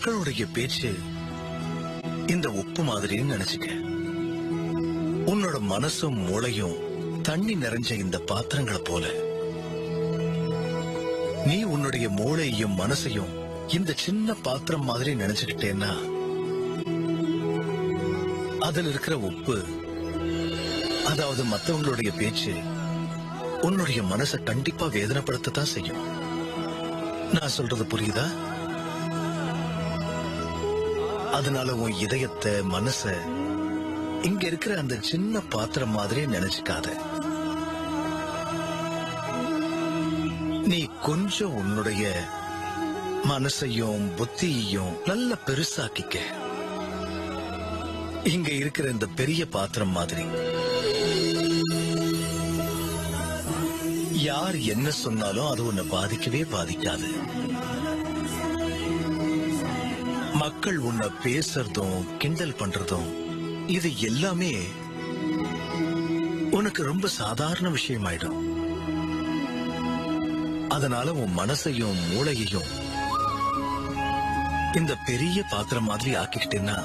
மக்களுடைய பேச்சு இந்த உப்பு மாதிரின்னு நினைச்சுக்க. உன்னோட மனசும் மூளையும் தண்ணி நிறைஞ்ச இந்த பாத்திரங்களை போல. நீ உன்னுடைய மூளையையும் மனசையும் இந்த சின்ன பாத்திரம் மாதிரி நினைச்சுக்கிட்டேன்னா அதுல இருக்கிற உப்பு, அதாவது மத்தவங்களுடைய பேச்சு உன்னுடைய மனசை கண்டிப்பா வேதனைப்படுத்தத்தான் செய்யும். நான் சொல்றது புரியுதா? அதனால உன் இதயத்தை, மனச இங்க இருக்கிற அந்த சின்ன பாத்திரம் மாதிரியே நினைச்சுக்காத. நீ கொஞ்சம் உன்னுடைய மனசையும் புத்தியையும் நல்ல பெருசாக்கிக்க. இங்க இருக்கிற இந்த பெரிய பாத்திரம் மாதிரி யார் என்ன சொன்னாலும் அது உன்னை பாதிக்கவே பாதிக்காது. மக்கள் உன்னை பேசுறதும் கிண்டல் பண்றதும் இது எல்லாமே உனக்கு ரொம்ப சாதாரண விஷயமாயிடும். அதனால உன் மனசையும் மூளையையும் இந்த பெரிய பாத்திரம் மாதிரி ஆக்கிக்கிட்டேன்னா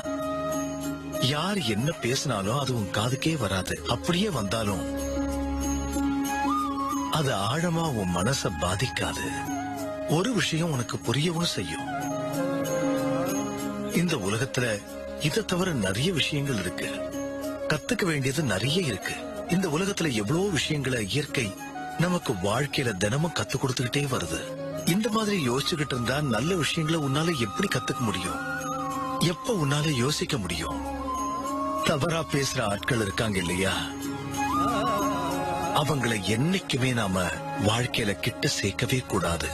யார் என்ன பேசினாலும் அது உன் காதுக்கே வராது. அப்படியே வந்தாலும் அது ஆழமா உன் மனச பாதிக்காது. ஒரு விஷயம் உனக்கு புரியவும் செய்யும். இந்த உலகத்துல இதை தவிர நிறைய விஷயங்கள் இருக்கு. கத்துக்க வேண்டியது நிறைய இருக்கு. இந்த உலகத்துல எவ்வளவு விஷயங்களை இயற்கை நமக்கு வாழ்க்கையில தினமும் கத்து கொடுத்துக்கிட்டே வருது. இந்த மாதிரி யோசிச்சுக்கிட்டு இருந்தா நல்ல விஷயங்களை உன்னால எப்படி கத்துக்க முடியும்? எப்ப உன்னால யோசிக்க முடியும்? தவறா பேசுற ஆட்கள் இருக்காங்க இல்லையா, அவங்களை என்னைக்குமே நாம வாழ்க்கையில கிட்ட சேர்க்கவே கூடாது.